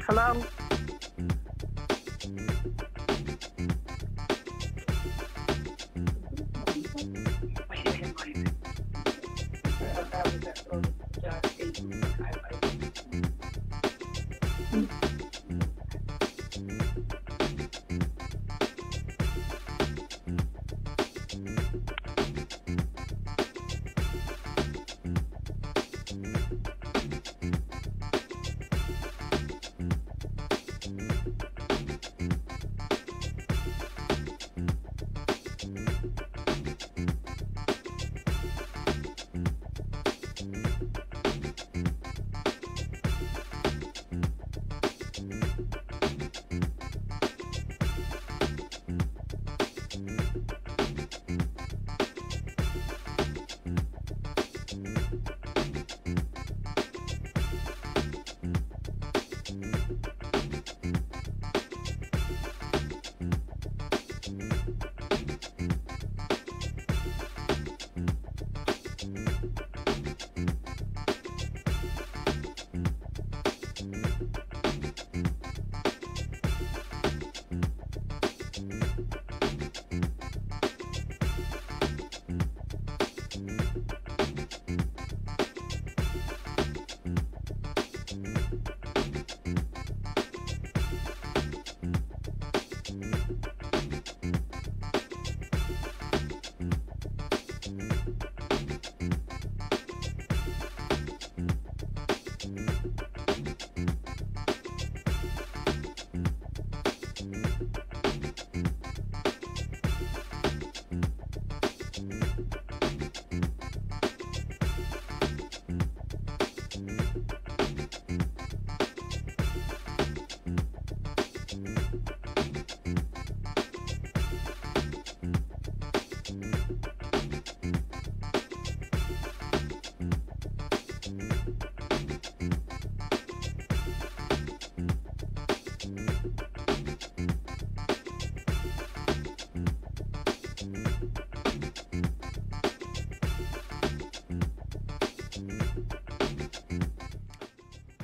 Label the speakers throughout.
Speaker 1: Hello?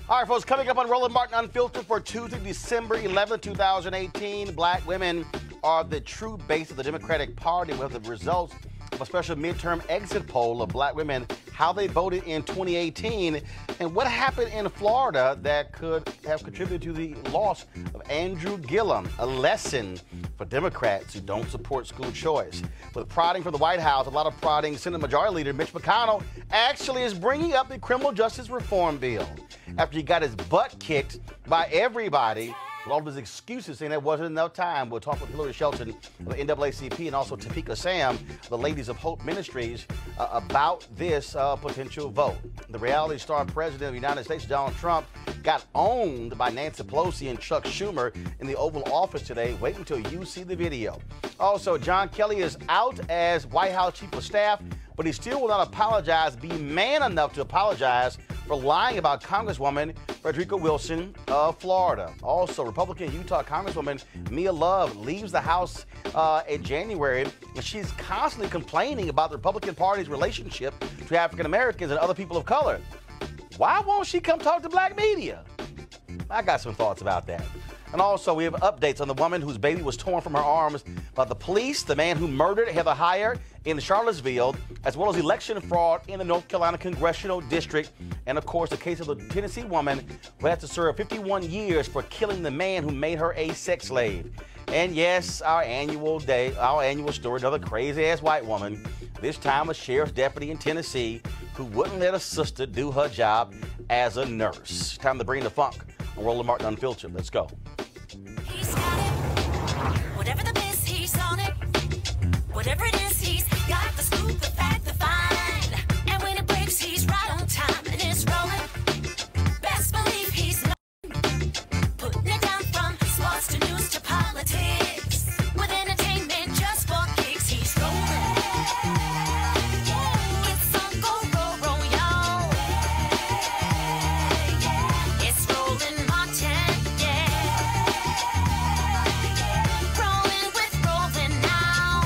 Speaker 2: All right, folks, coming up on Roland Martin Unfiltered for Tuesday, December 11, 2018. Black women are the true base of the Democratic Party. with the results of a special midterm exit poll of black women, how they voted in 2018, and what happened in Florida that could have contributed to the loss of Andrew Gillum, a lesson for Democrats who don't support school choice. With prodding for the White House, a lot of prodding, Senate Majority Leader Mitch McConnell actually is bringing up the criminal justice reform bill after he got his butt kicked by everybody with all of his excuses saying there wasn't enough time. We'll talk with Hillary Shelton of the NAACP and also Topeka Sam, the Ladies of Hope Ministries, about this potential vote. The reality star president of the United States, Donald Trump, got owned by Nancy Pelosi and Chuck Schumer in the Oval Office today. Wait until you see the video. Also, John Kelly is out as White House Chief of Staff, but he still will not apologize, be man enough to apologize for lying about Congresswoman Frederica Wilson of Florida. Also, Republican Utah Congresswoman Mia Love leaves the House in January, and she's constantly complaining about the Republican Party's relationship to African Americans and other people of color. Why won't she come talk to black media? I got some thoughts about that. And also, we have updates on the woman whose baby was torn from her arms by the police, the man who murdered Heather Heyer in Charlottesville, as well as election fraud in the North Carolina Congressional District, and of course, the case of the Tennessee woman who had to serve 51 years for killing the man who made her a sex slave. And yes, our annual story, another crazy-ass white woman, this time a sheriff's deputy in Tennessee who wouldn't let a sister do her job as a nurse. Time to bring the funk on Roland Martin Unfiltered. Let's go.
Speaker 3: He's got it. Whatever the biz, he's on it. Whatever it is, he's got the scoop, the fact, the find. And when it breaks, he's right on time and it's rolling. Best believe he's not putting it down from sports to news to politics. With entertainment just for kicks, he's rolling. It's on go, roll, y'all. It's Roland Martin, yeah. Rolling with Roland now.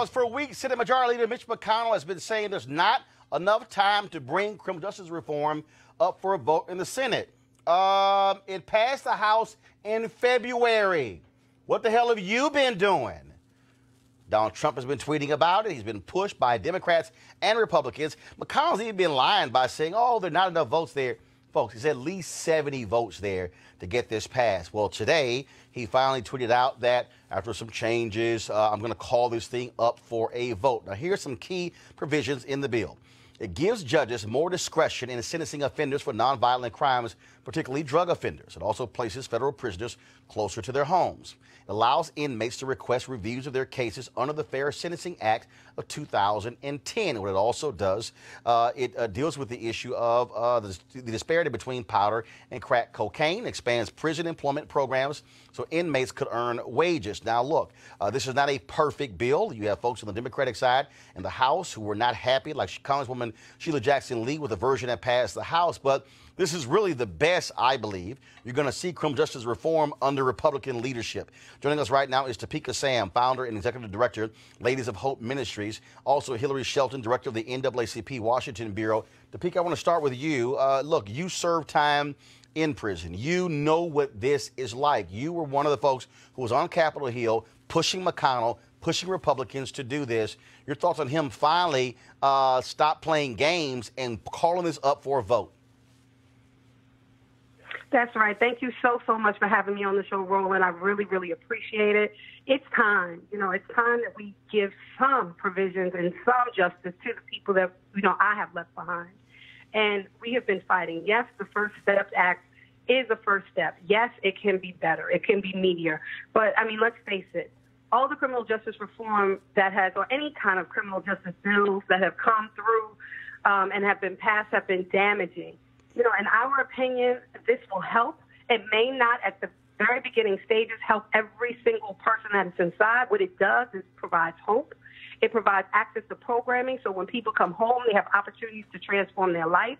Speaker 2: folks, for weeks, Senate Majority Leader Mitch McConnell has been saying there's not enough time to bring criminal justice reform up for a vote in the Senate. It passed the House in February. What the hell have you been doing? Donald Trump has been tweeting about it. He's been pushed by Democrats and Republicans. McConnell's even been lying by saying, oh, there are not enough votes there. Folks, there's at least 70 votes there to get this passed. Well, today, he finally tweeted out that after some changes, I'm going to call this thing up for a vote. Now, here's some key provisions in the bill. It gives judges more discretion in sentencing offenders for nonviolent crimes, particularly drug offenders. It also places federal prisoners closer to their homes. It allows inmates to request reviews of their cases under the Fair Sentencing Act of 2010. What it also does, it deals with the issue of the disparity between powder and crack cocaine, expands prison employment programs so inmates could earn wages. Now, look, this is not a perfect bill. You have folks on the Democratic side in the House who were not happy, like Congresswoman Sheila Jackson Lee with the version that passed the House. But this is really the best, I believe, you're going to see criminal justice reform under Republican leadership. Joining us right now is Topeka Sam, founder and executive director, Ladies of Hope Ministries. Also, Hillary Shelton, director of the NAACP Washington Bureau. Topeka, I want to start with you. Look, you served time in prison. You know what this is like. You were one of the folks who was on Capitol Hill pushing McConnell, pushing Republicans to do this. Your thoughts on him finally stop playing games and calling this up for a vote?
Speaker 1: That's right. Thank you so much for having me on the show, Roland. I really appreciate it. It's time. It's time that we give some provisions and some justice to the people that, I have left behind. And we have been fighting. Yes, the First Steps Act is a first step. Yes, it can be better. It can be meatier. But, let's face it. All the criminal justice reform that has, or any kind of criminal justice bills that have come through and have been passed have been damaging. In our opinion, this will help. It may not at the very beginning stages help every single person that is inside. What it does is provides hope. It provides access to programming, so when people come home, they have opportunities to transform their life.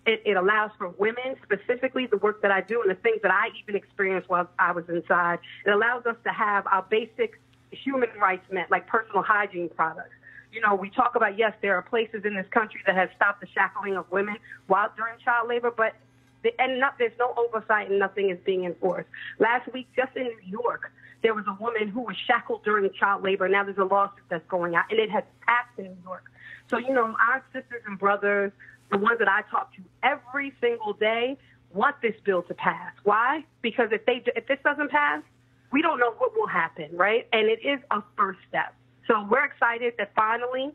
Speaker 1: It allows for women, specifically the work that I do and the things that I even experienced while I was inside. It allows us to have our basic human rights met, like personal hygiene products. We talk about, yes, there are places in this country that have stopped the shackling of women while during child labor, but there's no oversight and nothing is being enforced. Last week, just in New York, there was a woman who was shackled during child labor. Now there's a lawsuit that's going out, and it has passed in New York. So, our sisters and brothers, the ones that I talk to every single day, want this bill to pass. Why? Because if this doesn't pass, we don't know what will happen, right? And it is a first step. So we're excited that finally,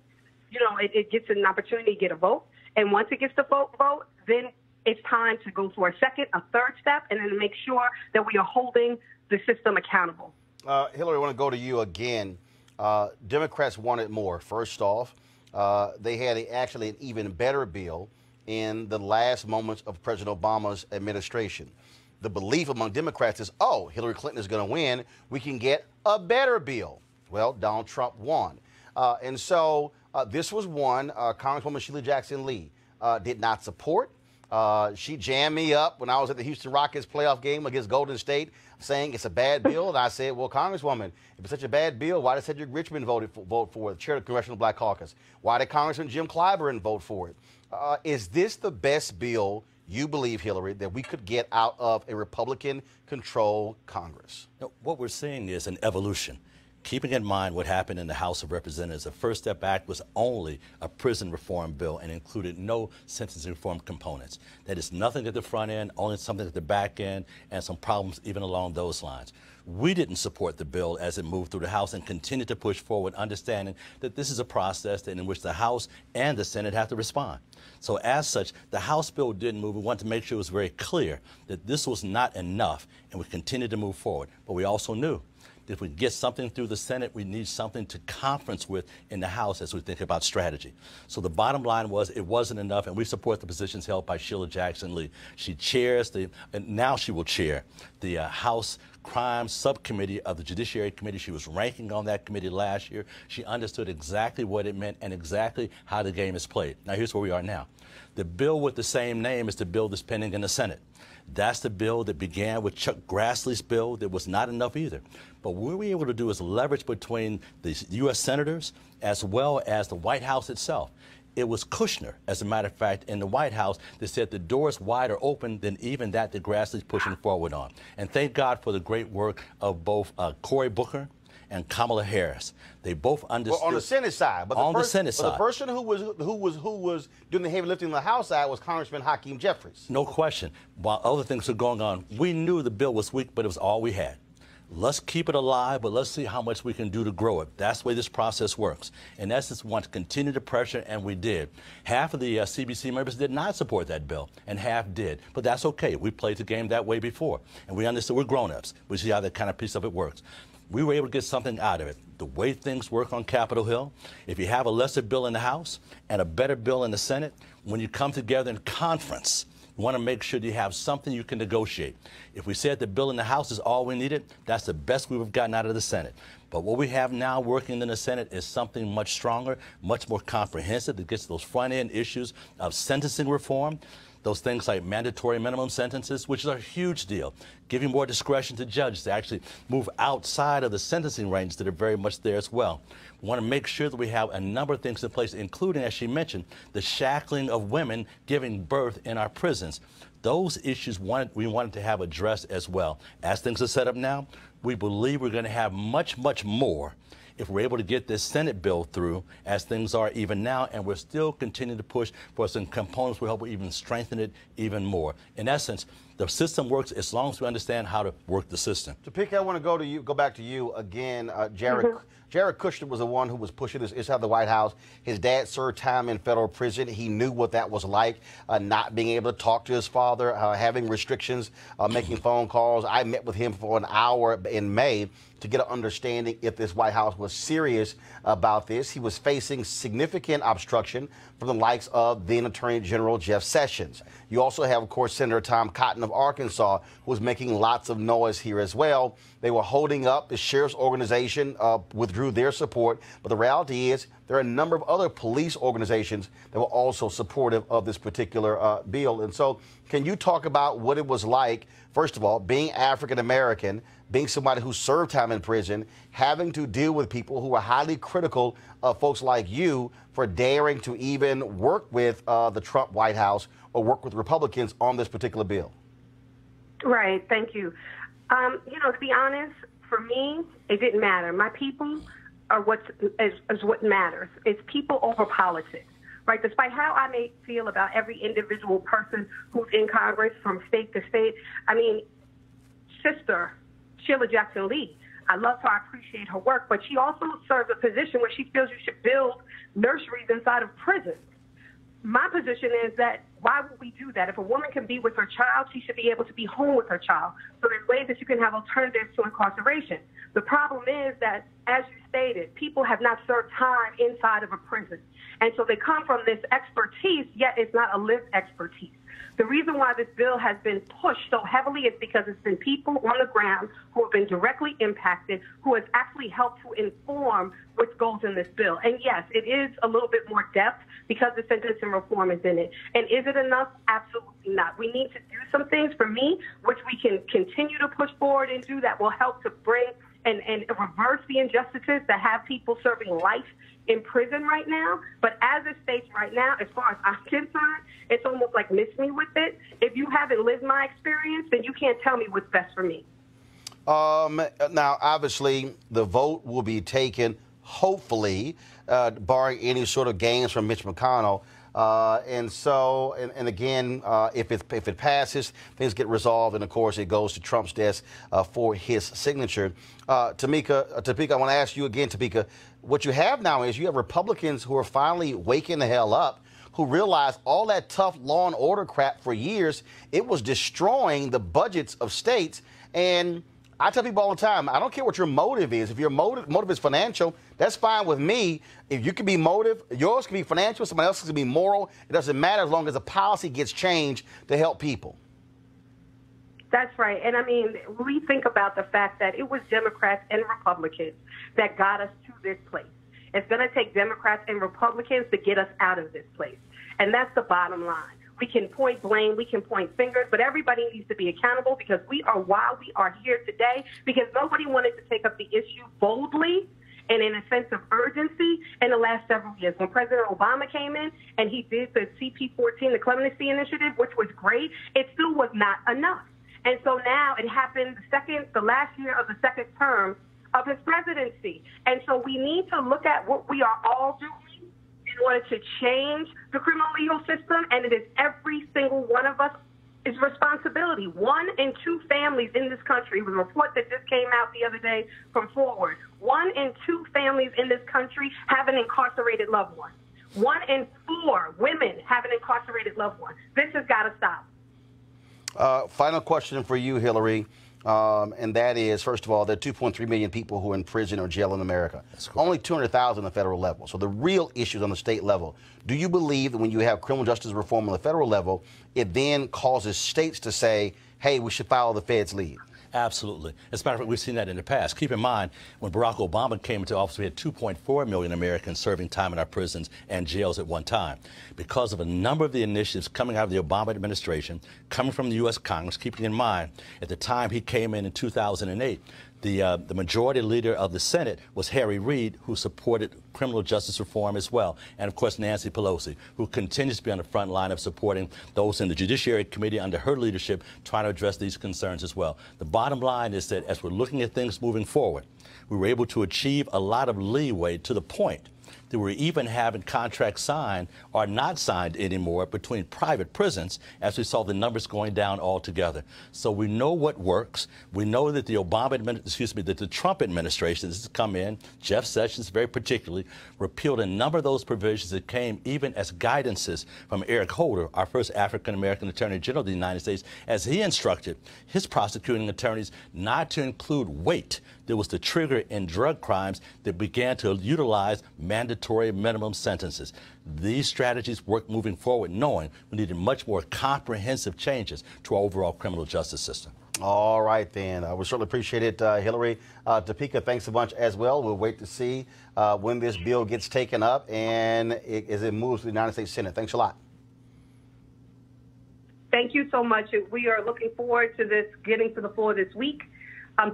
Speaker 1: it gets an opportunity to get a vote. And once it gets the vote, then it's time to go for a second, a third step, and then make sure that we are holding the system accountable.
Speaker 2: Hillary, I want to go to you again. Democrats wanted more. First off, they had actually an even better bill in the last moments of President Obama's administration. The belief among Democrats is, oh, Hillary Clinton is going to win. We can get a better bill. Well, Donald Trump won. And so this was one Congresswoman Sheila Jackson Lee did not support. She jammed me up when I was at the Houston Rockets playoff game against Golden State saying it's a bad bill. And I said, well, Congresswoman, if it's such a bad bill, why did Cedric Richmond vote for it, chair of the Congressional Black Caucus? Why did Congressman Jim Clyburn vote for it? Is this the best bill you believe, Hillary, that we could get out of a Republican-controlled Congress?
Speaker 4: No, what we're seeing is an evolution. Keeping in mind what happened in the House of Representatives, the First Step Act was only a prison reform bill and included no sentencing reform components. That is nothing at the front end, only something at the back end, and some problems even along those lines. We didn't support the bill as it moved through the House and continued to push forward, understanding that this is a process in which the House and the Senate have to respond. So as such, the House bill didn't move. We wanted to make sure it was very clear that this was not enough, and we continued to move forward. But we also knew if we get something through the Senate, we need something to conference with in the House as we think about strategy. So the bottom line was it wasn't enough, and we support the positions held by Sheila Jackson Lee. She chairs and now she will chair the House Crime Subcommittee of the Judiciary Committee. She was ranking on that committee last year. She understood exactly what it meant and exactly how the game is played. Now here's where we are now. The bill with the same name is the bill that's pending in the Senate. That's the bill that began with Chuck Grassley's bill that was not enough either. But what we were able to do is leverage between the U.S. senators as well as the White House itself. It was Kushner, as a matter of fact, in the White House that said the door is wider open than even that Grassley's pushing forward on. And thank God for the great work of both Cory Booker and Kamala Harris. They both understood.
Speaker 2: Well, on the Senate side, but
Speaker 4: the Senate side,
Speaker 2: the person who was doing the heavy lifting on the House side was Congressman Hakeem Jeffries.
Speaker 4: No question. While other things were going on, we knew the bill was weak, but it was all we had. Let's keep it alive, but let's see how much we can do to grow it. That's the way this process works. In essence, we want to continue the pressure, and we did. Half of the CBC members did not support that bill, and half did. But that's okay. We played the game that way before, and we understood we're grown-ups. We see how that kind of piece of it works. We were able to get something out of it. The way things work on Capitol Hill, if you have a lesser bill in the House and a better bill in the Senate, when you come together in conference, you want to make sure that you have something you can negotiate. If we said the bill in the House is all we needed, that's the best we've gotten out of the Senate. But what we have now working in the Senate is something much stronger, much more comprehensive that gets those front-end issues of sentencing reform, those things like mandatory minimum sentences, which is a huge deal, giving more discretion to judges to actually move outside of the sentencing range that are very much there as well. We want to make sure that we have a number of things in place, including, as she mentioned, the shackling of women giving birth in our prisons. Those issues we wanted to have addressed as well. As things are set up now, we believe we're going to have much, much more if we're able to get this Senate bill through as things are even now, and we're still continuing to push for some components will help even strengthen it even more. In essence, the system works as long as we understand how to work the system.
Speaker 2: Topeka, I want to go back to you again. Jared Kushner was the one who was pushing this inside the White House. His dad served time in federal prison. He knew what that was like, not being able to talk to his father, having restrictions, making phone calls. I met with him for an hour in May to get an understanding if this White House was serious about this. He was facing significant obstruction from the likes of then Attorney General Jeff Sessions. You also have, of course, Senator Tom Cotton of Arkansas, who was making lots of noise here as well. They were holding up. The sheriff's organization withdrew their support. But the reality is there are a number of other police organizations that were also supportive of this particular bill. And so can you talk about what it was like, first of all, being African-American, being somebody who served time in prison, having to deal with people who are highly critical of folks like you for daring to even work with the Trump White House or work with Republicans on this particular bill?
Speaker 1: Right. Thank you. To be honest, for me, it didn't matter. My people are what matters. It's people over politics. Right, despite how I may feel about every individual person who's in Congress from state to state. I mean, Sister Sheila Jackson Lee, I love her, I appreciate her work, but she also serves a position where she feels you should build nurseries inside of prisons. My position is that why would we do that? If a woman can be with her child, she should be able to be home with her child. So there's ways that you can have alternatives to incarceration. The problem is that, as you stated, people have not served time inside of a prison. And so they come from this expertise, yet it's not a lived expertise. The reason why this bill has been pushed so heavily is because it's been people on the ground who have been directly impacted, who has actually helped to inform what goes in this bill. And yes, it is a little bit more depth because the sentencing reform is in it. And is it enough? Absolutely not. We need to do some things, for me, which we can continue to push forward and do that will help to bring and reverse the injustices that have people serving life in prison right now. But as it states right now, as far as I'm concerned, it's almost like miss me with it. If you haven't lived my experience, then you can't tell me what's best for me.
Speaker 2: Now, obviously, the vote will be taken, hopefully, barring any sort of gains from Mitch McConnell. And again, if it passes, things get resolved, and of course it goes to Trump's desk for his signature. Topeka, I want to ask you again, Topeka, what you have now is you have Republicans who are finally waking the hell up, who realize all that tough law and order crap for years, it was destroying the budgets of states. And I tell people all the time, I don't care what your motive is. If your motive is financial, that's fine with me. If you can be motive, yours can be financial, somebody else can be moral. It doesn't matter as long as the policy gets changed to help people.
Speaker 1: That's right. And I mean, we think about the fact that it was Democrats and Republicans that got us to this place. It's going to take Democrats and Republicans to get us out of this place. And that's the bottom line. We can point blame, we can point fingers, but everybody needs to be accountable because we are why we are here today, because nobody wanted to take up the issue boldly and in a sense of urgency in the last several years. When President Obama came in and he did the CP14, the Clemency Initiative, which was great, it still was not enough. And so now it happened the last year of the second term of his presidency. And so we need to look at what we are all doing in order to change the criminal legal system, and it is every single one of us is responsibility. 1 in 2 families in this country, with a report that just came out the other day from Forward, 1 in 2 families in this country have an incarcerated loved one. 1 in 4 women have an incarcerated loved one. This has got to stop.
Speaker 2: Final question for you, Hillary. And that is, first of all, there are 2.3 million people who are in prison or jail in America. Only 200,000 on the federal level. So the real issues on the state level. Do you believe that when you have criminal justice reform on the federal level, it then causes states to say, hey, we should follow the Fed's lead?
Speaker 4: Absolutely. As a matter of fact, we've seen that in the past. Keep in mind, when Barack Obama came into office, we had 2.4 million Americans serving time in our prisons and jails at one time. Because of a number of the initiatives coming out of the Obama administration, coming from the U.S. Congress, keeping in mind, at the time he came in 2008, the majority leader of the Senate was Harry Reid, who supported criminal justice reform as well. And, of course, Nancy Pelosi, who continues to be on the front line of supporting those in the Judiciary Committee under her leadership trying to address these concerns as well. The bottom line is that as we're looking at things moving forward, we were able to achieve a lot of leeway to the point that we're even having contracts signed or not signed anymore between private prisons as we saw the numbers going down altogether. So we know what works. We know that the Trump administration has come in, Jeff Sessions very particularly, repealed a number of those provisions that came even as guidances from Eric Holder, our first African-American Attorney General of the United States, as he instructed his prosecuting attorneys not to include weight. There was the trigger in drug crimes that began to utilize mandatory minimum sentences. These strategies work moving forward, knowing we needed much more comprehensive changes to our overall criminal justice system.
Speaker 2: All right, then. We certainly appreciate it, Hillary. Topeka, thanks a bunch as well. We'll wait to see when this bill gets taken up and as it moves to the United States Senate. Thanks a lot.
Speaker 1: Thank you so much. We are looking forward to this getting to the floor this week.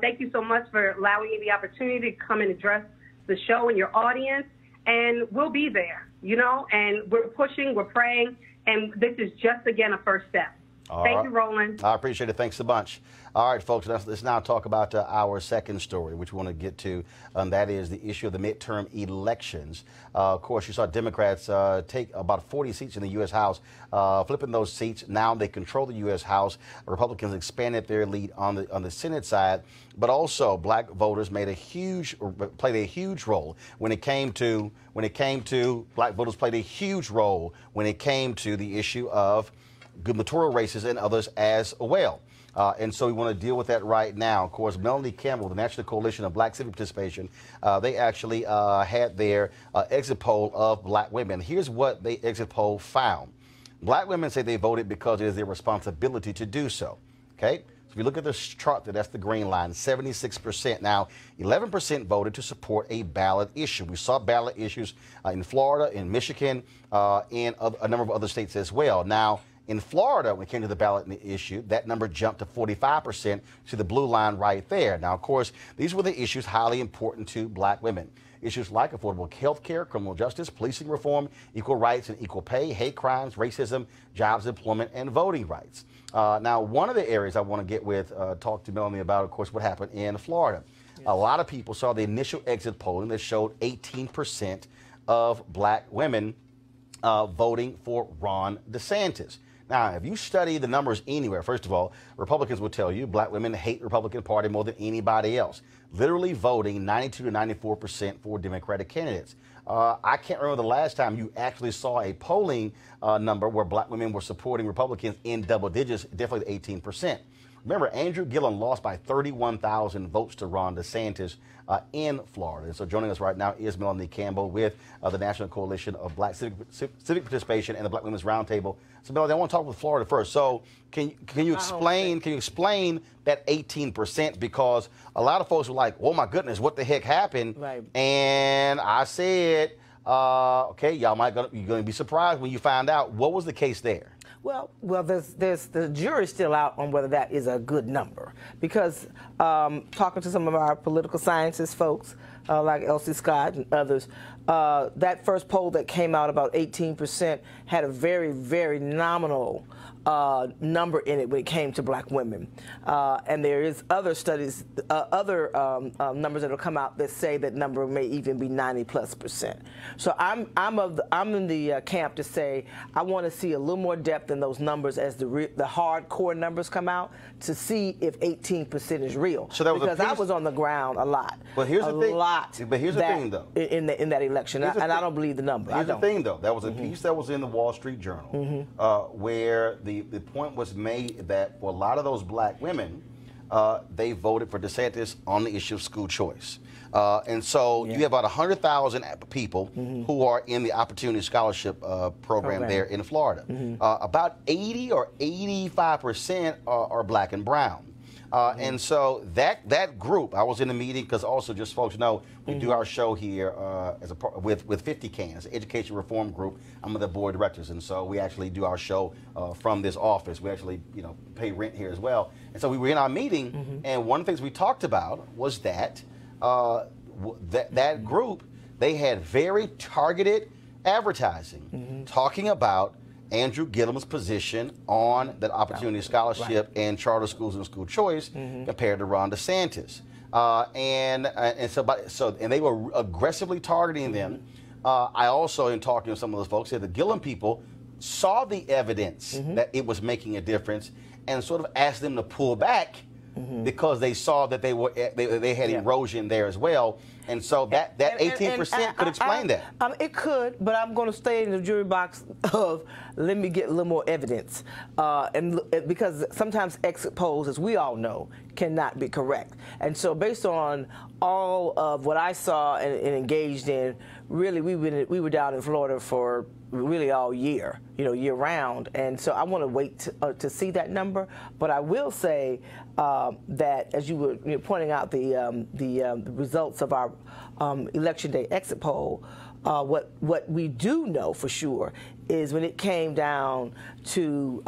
Speaker 1: Thank you so much for allowing me the opportunity to come and address the show and your audience. And we'll be there, and we're pushing, we're praying, and this is just, again, a first step. Thank you, Roland.
Speaker 2: I appreciate it. Thanks a bunch. All right, folks, let's now talk about our second story, which we want to get to, and that is the issue of the midterm elections. Of course, you saw Democrats take about 40 seats in the U.S. House, flipping those seats. Now they control the U.S. House. Republicans expanded their lead on the Senate side, but also black voters played a huge role when it came to black voters played a huge role when it came to the issue of gubernatorial races and others as well. And so we want to deal with that right now. Of course, Melanie Campbell, the National Coalition of Black Civic Participation, they actually had their exit poll of black women. Here's what the exit poll found. Black women say they voted because it is their responsibility to do so. Okay? So if you look at this chart, that's the green line, 76%. Now, 11% voted to support a ballot issue. We saw ballot issues in Florida, in Michigan, and a number of other states as well. Now, in Florida, when it came to the ballot issue, that number jumped to 45%, to the blue line right there. Now, of course, these were the issues highly important to black women. Issues like affordable health care, criminal justice, policing reform, equal rights and equal pay, hate crimes, racism, jobs, employment, and voting rights. Now, one of the areas I want to get with, talk to Melanie about, of course, what happened in Florida. Yes. A lot of people saw the initial exit polling that showed 18% of black women voting for Ron DeSantis. Now, if you study the numbers anywhere, first of all, Republicans will tell you black women hate the Republican Party more than anybody else, literally voting 92 to 94% for Democratic candidates. I can't remember the last time you actually saw a polling number where black women were supporting Republicans in double digits, definitely 18%. Remember, Andrew Gillum lost by 31,000 votes to Ron DeSantis in Florida. And so joining us right now is Melanie Campbell with the National Coalition of Black Civic Participation and the Black Women's Roundtable. So Melanie, I want to talk with Florida first. So can you explain that 18%? Because a lot of folks were like, oh my goodness, what the heck happened?
Speaker 5: Right.
Speaker 2: And I said, Okay, you're going to be surprised when you find out. What was the case there?
Speaker 5: Well, there's the jury's still out on whether that is a good number, because talking to some of our political sciences folks, like Elsie Scott and others, that first poll that came out, about 18%, had a very, very nominal number in it when it came to black women. And there is other studies, other numbers that will come out that say that number may even be 90+%. So I'm in the camp to say I want to see a little more depth in those numbers as the hardcore numbers come out, to see if 18% is real. So that was because I was on the ground a lot.
Speaker 2: But here's the thing. But here's the thing, though.
Speaker 5: In that election, and I don't believe the number.
Speaker 2: Here's the thing, though. That was a piece that was in the Wall Street Journal, where the point was made that for a lot of those black women, they voted for DeSantis on the issue of school choice. And so you have about 100,000 people who are in the Opportunity Scholarship program there in Florida. About 80 or 85% are black and brown. And so that group, I was in the meeting, because also, just folks know, we do our show here with 50 Cans, Education Reform Group. I'm one of the board directors, and so we actually do our show from this office. We actually, pay rent here as well. And so we were in our meeting, and one of the things we talked about was that that group, they had very targeted advertising talking about Andrew Gillum's position on that Opportunity Scholarship and charter schools and school choice compared to Ron DeSantis, and they were aggressively targeting them. I also, in talking to some of those folks, said the Gillum people saw the evidence that it was making a difference, and sort of asked them to pull back because they saw that they had erosion there as well. And so that 18% could explain that.
Speaker 5: It could, but I'm going to stay in the jury box of let me get a little more evidence, because sometimes exit polls, as we all know, cannot be correct. And so based on all of what I saw and engaged in, really we were down in Florida for really all year, year round. And so I want to wait to see that number. But I will say that, as you were pointing out, the results of our Election Day exit poll, what we do know for sure is when it came down to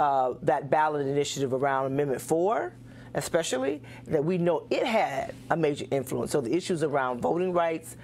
Speaker 5: that ballot initiative around Amendment 4, especially, that we know it had a major influence. So the issues around voting rights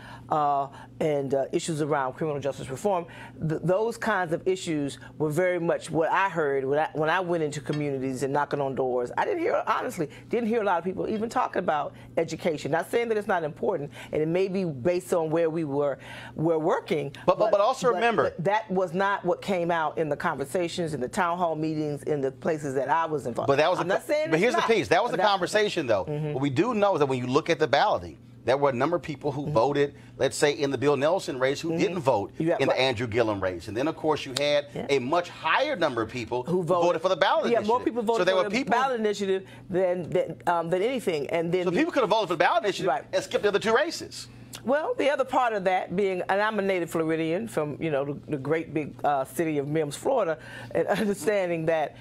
Speaker 5: and issues around criminal justice reform, those kinds of issues were very much what I heard when I went into communities and knocking on doors. I honestly didn't hear a lot of people even talking about education. Not saying that it's not important, and it may be based on where we're working. But
Speaker 2: also remember,
Speaker 5: that was not what came out in the conversations, in the town hall meetings, in the places that I was involved.
Speaker 2: But that was
Speaker 5: I'm not saying
Speaker 2: but here's
Speaker 5: not.
Speaker 2: the piece. That was the conversation, though. What we do know is that when you look at the balloting, there were a number of people who voted, let's say, in the Bill Nelson race who didn't vote in the Andrew Gillum race. And then, of course, you had a much higher number of people who voted for the ballot initiative.
Speaker 5: Yeah, more people voted for the ballot initiative than anything. And then
Speaker 2: so people could have voted for the ballot initiative and skipped the other two races.
Speaker 5: Well, the other part of that being, and I'm a native Floridian from, the great big city of Mims, Florida, and understanding that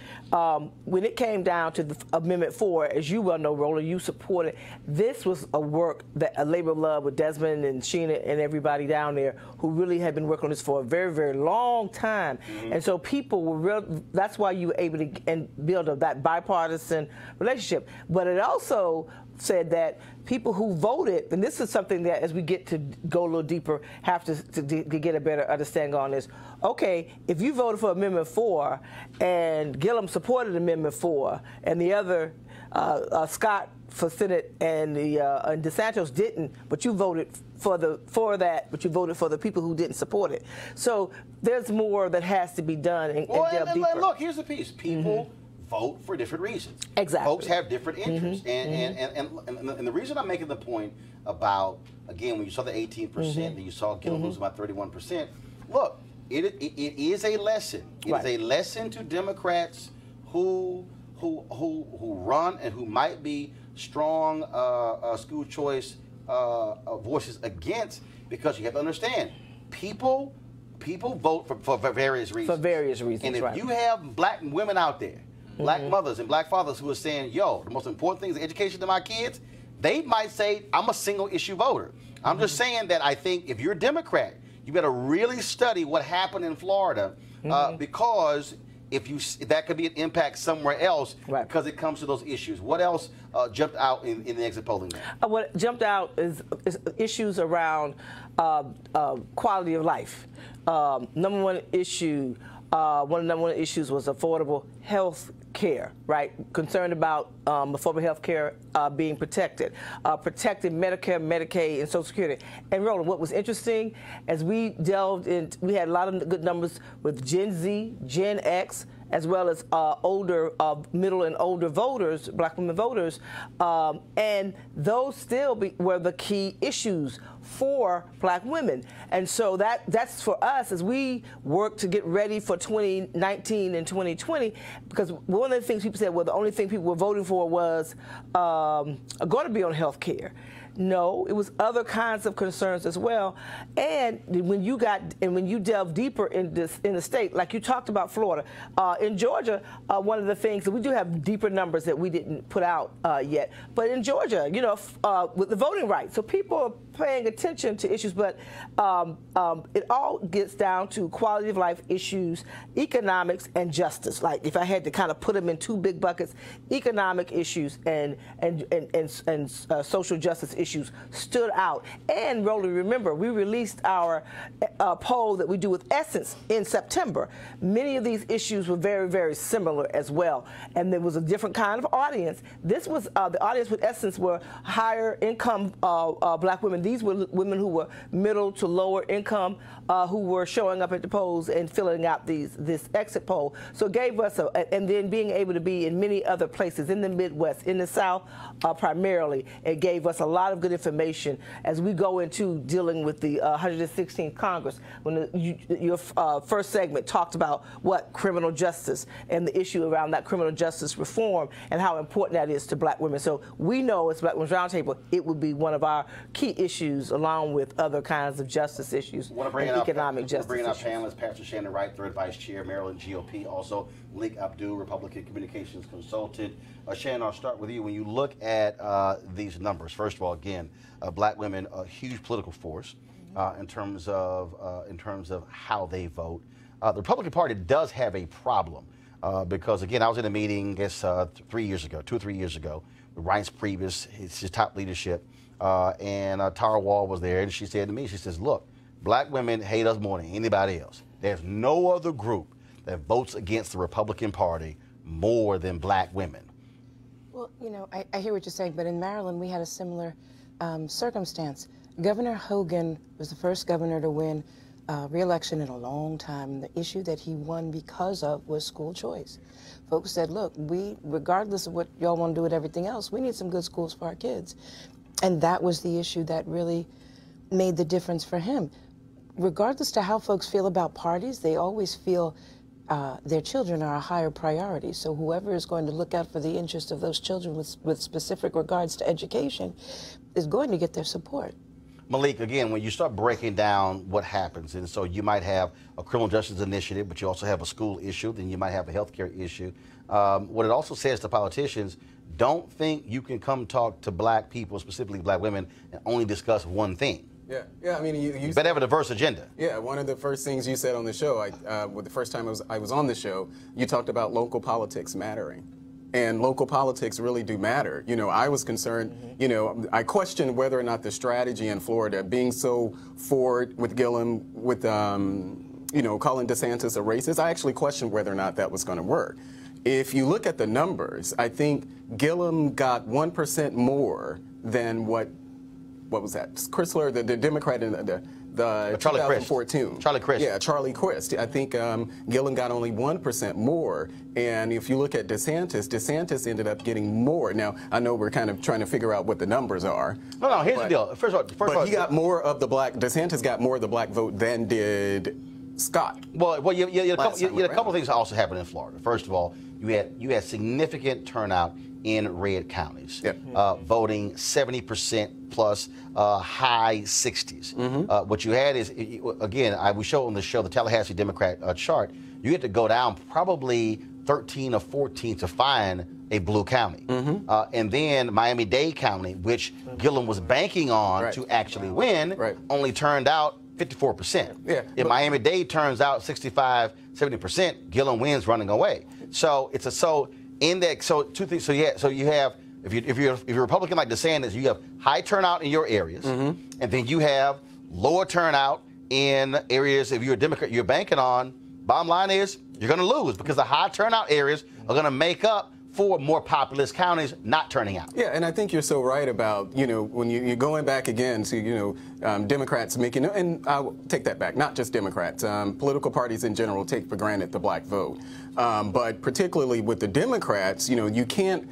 Speaker 5: when it came down to the Amendment 4, as you well know, Roland, you supported, this was a work, that a labor of love with Desmond and Sheena and everybody down there who really had been working on this for a very, very long time. And so people were that's why you were able to build that bipartisan relationship. But it also said that people who voted, and this is something that as we get to go a little deeper, have to get a better understanding on this. Okay, if you voted for Amendment 4 and Gillum supported Amendment 4 and the other, Scott for Senate and DeSantis didn't, but you voted for that, but you voted for the people who didn't support it. So there's more that has to be done and delve deeper.
Speaker 2: Look, here's the piece. People vote for different reasons.
Speaker 5: Exactly.
Speaker 2: Folks have different interests. And the reason I'm making the point about, again, when you saw the 18% and you saw Gillum lose about 31%, look, it is a lesson. It is a lesson to Democrats who run and who might be strong school choice voices against, because you have to understand, people vote for various reasons.
Speaker 5: For various reasons,
Speaker 2: and if you have black women out there, black mothers and black fathers who are saying, yo, the most important thing is education to my kids, they might say, I'm a single issue voter. I'm just saying that I think if you're a Democrat, You got to really study what happened in Florida because if that could be an impact somewhere else because it comes to those issues. What else jumped out in the exit polling?
Speaker 5: What jumped out is issues around quality of life. Number one issue, one of the number one issues was affordable health care, right? Concerned about affordable health care being protected, protecting Medicare, Medicaid, and Social Security. And Roland, what was interesting, as we delved in, we had a lot of good numbers with Gen Z, Gen X, as well as older, middle and older voters, black women voters, and those still were the key issues for black women. And so that's for us as we work to get ready for 2019 and 2020, because one of the things people said, well, the only thing people were voting for was going to be on health care. No, it was other kinds of concerns as well. And when you delve deeper in the state, like you talked about Florida, in Georgia, one of the things that we do have deeper numbers that we didn't put out yet. But in Georgia, you know, with the voting rights, so people are paying attention to issues, but it all gets down to quality of life issues, economics, and justice. Like if I had to kind of put them in two big buckets, economic issues and social justice issues stood out. And Roland, remember, we released our poll that we do with Essence in September. Many of these issues were very, very similar as well. And there was a different kind of audience. This was the audience with Essence were higher income black women. These were women who were middle to lower income who were showing up at the polls and filling out this exit poll. So it gave us, and then being able to be in many other places in the Midwest, in the South primarily, it gave us a lot of good information as we go into dealing with the 116th Congress. When your first segment talked about what criminal justice and the issue around that criminal justice reform and how important that is to black women. So we know as Black Women's Roundtable, it would be one of our key issues along with other kinds of justice issues and economic justice
Speaker 2: Bringing our
Speaker 5: issues.
Speaker 2: panelists, Pastor Shannon Wright, third vice chair, Maryland GOP, also Malik Abdul, Republican communications consultant. Shannon, I'll start with you. When you look at these numbers, first of all, again, black women, a huge political force in terms of how they vote. The Republican Party does have a problem because, again, I was in a meeting, I guess, 3 years ago, 2 or 3 years ago, with Reince Priebus, his top leadership, and Tara Wall was there, and she said to me, she says, look, black women hate us more than anybody else. There's no other group that votes against the Republican Party more than black women.
Speaker 6: Well, you know, I hear what you're saying, but in Maryland, we had a similar circumstance. Governor Hogan was the first governor to win re-election in a long time. The issue that he won because of was school choice. Folks said, look, regardless of what y'all want to do with everything else, we need some good schools for our kids. And that was the issue that really made the difference for him. Regardless to how folks feel about parties, they always feel their children are a higher priority. So whoever is going to look out for the interests of those children with specific regards to education is going to get their support.
Speaker 2: Malik, again, when you start breaking down what happens, and so you might have a criminal justice initiative, but you also have a school issue, then you might have a healthcare issue. What it also says to politicians, don't think you can come talk to black people, specifically black women, and only discuss one thing.
Speaker 7: Yeah. I mean, you
Speaker 2: better have a diverse agenda.
Speaker 7: Yeah, one of the first things you said on the show, the first time I was on the show, you talked about local politics mattering. And local politics really do matter. You know, I was concerned, you know, I questioned whether or not the strategy in Florida, being so forward with Gillum, with, you know, calling DeSantis a racist, I actually questioned whether or not that was going to work. If you look at the numbers, I think Gillum got 1% more than what was that? Chrysler, the Democrat in the
Speaker 2: Charlie
Speaker 7: 2014.
Speaker 2: Charlie Crist.
Speaker 7: Yeah, Charlie Crist. I think Gillum got only 1% more. And if you look at DeSantis ended up getting more. Now, I know we're kind of trying to figure out what the numbers are.
Speaker 2: No, here's the deal. First of all,
Speaker 7: he got more of the black, DeSantis got more of the black vote than did Scott.
Speaker 2: Well, you had a couple of things also happened in Florida. First of all, you had significant turnout in red counties, voting 70% plus, high 60s. What you had is, again, we show on the show the Tallahassee Democrat chart. You had to go down probably 13 or 14 to find a blue county, and then Miami-Dade County, which Gillum was banking on to actually win, only turned out 54%.
Speaker 7: Yeah,
Speaker 2: If Miami-Dade turns out 65, 70%, Gillum wins running away. So it's two things. So you have if you're a Republican like DeSantis, you have high turnout in your areas, and then you have lower turnout in areas. If you're a Democrat, you're banking on. Bottom line is you're going to lose because the high turnout areas are going to make up for more populous counties not turning out.
Speaker 7: Yeah, and I think you're so right about, when you're going back again to, Democrats making, and I'll take that back, not just Democrats, political parties in general take for granted the black vote. But particularly with the Democrats, you can't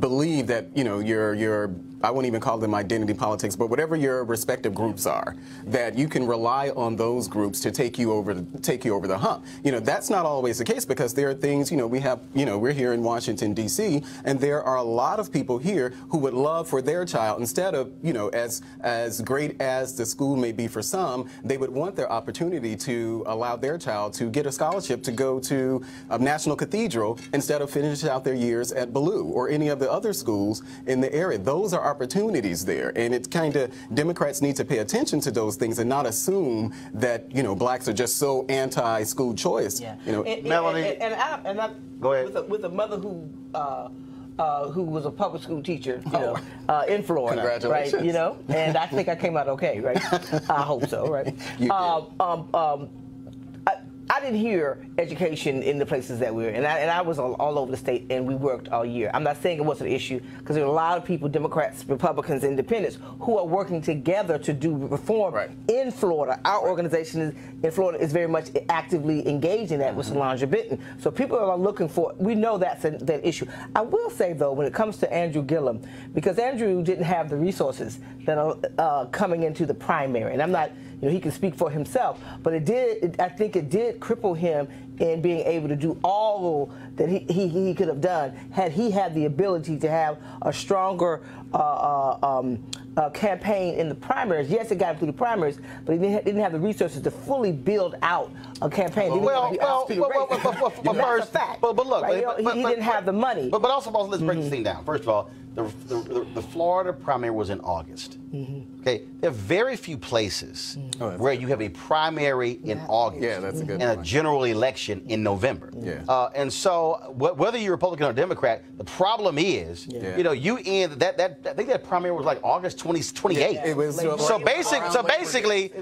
Speaker 7: believe that, your I won't even call them identity politics, but whatever your respective groups are, that you can rely on those groups to take you over the hump. That's not always the case because there are things, we're here in Washington, D.C., and there are a lot of people here who would love for their child, instead of, as great as the school may be for some, they would want their opportunity to allow their child to get a scholarship to go to a National Cathedral instead of finish out their years at Ballou or any of the other schools in the area. Those are opportunities there, and it's kind of Democrats need to pay attention to those things and not assume that blacks are just so anti-school choice.
Speaker 5: Yeah.
Speaker 2: Melanie, go ahead.
Speaker 5: With a mother who was a public school teacher, in Florida,
Speaker 7: Congratulations.
Speaker 5: right? And I think I came out okay, right? I hope so, right? I didn't hear education in the places that we were, and I was all over the state, and we worked all year. I'm not saying it wasn't an issue, because there are a lot of people, Democrats, Republicans, Independents, who are working together to do reform in Florida. Our organization in Florida is very much actively engaged in that with Solange Benton. So people are looking for, we know that's that issue. I will say, though, when it comes to Andrew Gillum, because Andrew didn't have the resources that are coming into the primary, and I'm not, he can speak for himself, but I think it did cripple him in being able to do all that he could have done had he had the ability to have a stronger campaign in the primaries. Yes, it got him through the primaries, but he didn't have the resources to fully build out a campaign. But
Speaker 2: look,
Speaker 5: he didn't have the money.
Speaker 2: But also, let's break this thing down. First of all, the Florida primary was in August. Okay, there are very few places where you have a primary in August
Speaker 7: that's a good
Speaker 2: and
Speaker 7: point.
Speaker 2: a general election in November. And so, whether you're Republican or Democrat, the problem is, you end that. I think that primary was like August 28th.
Speaker 7: It was
Speaker 2: So basically,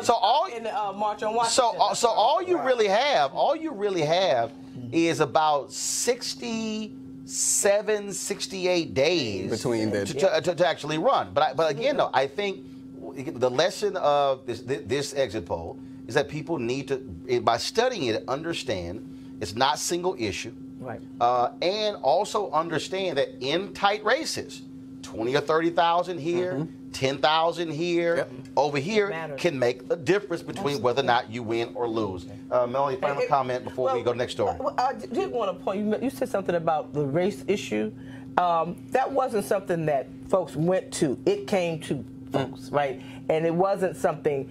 Speaker 2: so all
Speaker 5: in March on Washington.
Speaker 2: So all you really have is about 68 days
Speaker 7: between
Speaker 2: to actually run. But again, though, I think the lesson of this exit poll is that people need to, by studying it, understand it's not single issue,
Speaker 5: right?
Speaker 2: And also understand that in tight races, 20 or 30,000 here, 10,000 here, over here can make a difference between whether or not you win or lose. Melanie, final comment before we go to the next story.
Speaker 5: I did want to point, you said something about the race issue. That wasn't something that folks went to. It came to folks, right? And it wasn't something,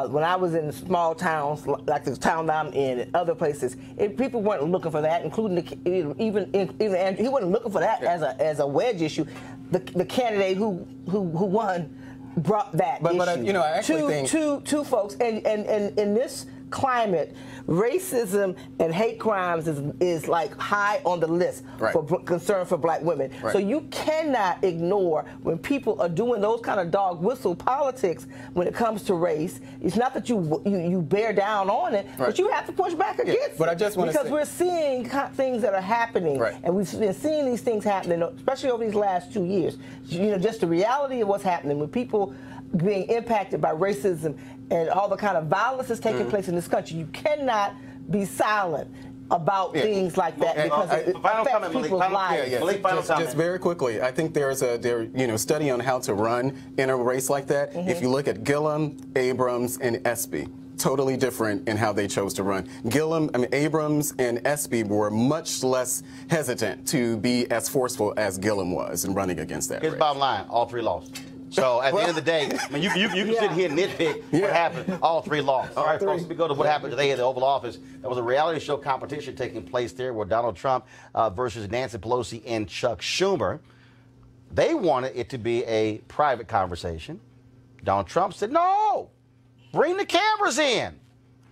Speaker 5: when I was in small towns, like the town that I'm in and other places, people weren't looking for that, including even Andrew. He wasn't looking for that as a wedge issue. The candidate who won brought that issue.
Speaker 7: But I actually think
Speaker 5: two folks, and in this climate, racism and hate crimes is like high on the list for concern for black women. So you cannot ignore when people are doing those kind of dog whistle politics when it comes to race. It's not that you bear down on it, but you have to push back against it.
Speaker 7: But I just want to
Speaker 5: because we're seeing things that are happening, and we've been seeing these things happening, especially over these last 2 years. Just the reality of what's happening with people being impacted by racism and all the kind of violence that's taking place in this country. You cannot be silent about things like that because it affects people's lives.
Speaker 7: Just very quickly, I think there's a study on how to run in a race like that. If you look at Gillum, Abrams, and Espy, totally different in how they chose to run. Abrams and Espy were much less hesitant to be as forceful as Gillum was in running against that
Speaker 2: Here's
Speaker 7: race.
Speaker 2: the bottom line, all three lost. So at the end of the day, you can sit here and nitpick what happened. All three lost. All right, folks, we go to what happened today at the Oval Office. There was a reality show competition taking place there where Donald Trump versus Nancy Pelosi and Chuck Schumer. They wanted it to be a private conversation. Donald Trump said, no, Bring the cameras in.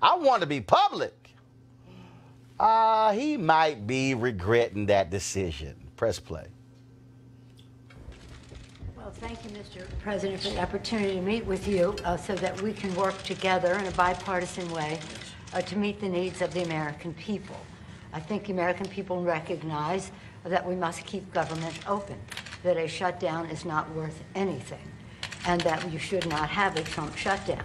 Speaker 2: I want to be public. He might be regretting that decision. Press play.
Speaker 8: Well, thank you, Mr. President, for the opportunity to meet with you so that we can work together in a bipartisan way to meet the needs of the American people. I think the American people recognize that we must keep government open, that a shutdown is not worth anything, and that you should not have a Trump shutdown.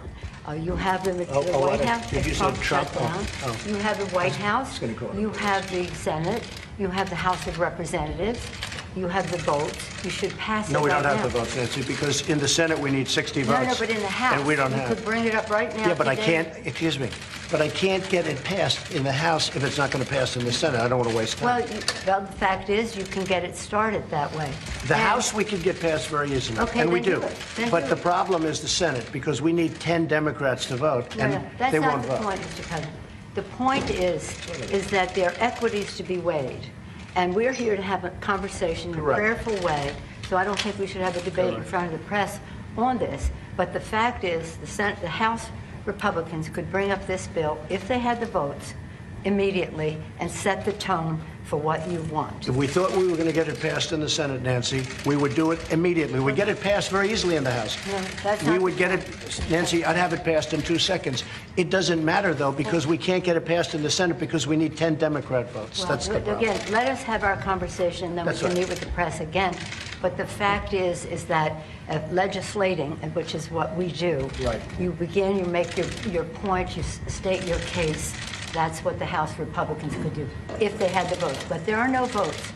Speaker 8: You have the White House,
Speaker 9: did you say Trump?
Speaker 8: Shutdown. You have the White House, you have the Senate, you have the House of Representatives, you have the votes. You should pass it right now.
Speaker 9: No, we don't have the votes, Nancy, because in the Senate we need 60 votes.
Speaker 8: No, but in the House,
Speaker 9: and we don't
Speaker 8: you
Speaker 9: have.
Speaker 8: could bring it up right now.
Speaker 9: Yeah, but
Speaker 8: today.
Speaker 9: I can't, excuse me, but I can't get it passed in the House if it's not going to pass in the Senate. I don't want to waste time.
Speaker 8: Well, the fact is you can get it started that way.
Speaker 9: The House we can get passed very easily,
Speaker 8: Okay,
Speaker 9: and we
Speaker 8: then
Speaker 9: do.
Speaker 8: do it. Then
Speaker 9: But
Speaker 8: do
Speaker 9: the
Speaker 8: it.
Speaker 9: problem is the Senate, because we need 10 Democrats to vote, and
Speaker 8: That's
Speaker 9: they
Speaker 8: not
Speaker 9: won't
Speaker 8: the
Speaker 9: vote.
Speaker 8: point, Mr. President. The point is that there are equities to be weighed. And we're here to have a conversation in a
Speaker 9: Correct.
Speaker 8: prayerful way, so I don't think we should have a debate in front of the press on this. But the fact is, the House Republicans could bring up this bill, if they had the votes, immediately and set the tone for what you want.
Speaker 9: If we thought we were going to get it passed in the Senate, Nancy, we would do it immediately. We'd get it passed very easily in the House.
Speaker 8: No, that's
Speaker 9: We
Speaker 8: not
Speaker 9: would
Speaker 8: the
Speaker 9: get
Speaker 8: point.
Speaker 9: it, Nancy, I'd have it passed in 2 seconds. It doesn't matter, though, because we can't get it passed in the Senate because we need 10 Democrat votes.
Speaker 8: Well,
Speaker 9: That's the problem.
Speaker 8: again, let us have our conversation, then
Speaker 9: That's
Speaker 8: we can
Speaker 9: right.
Speaker 8: meet with the press again. But the fact is that legislating, and which is what we do,
Speaker 9: Right.
Speaker 8: you begin, you make your point, you state your case. That's what the House Republicans could do if they had the votes. But there are no votes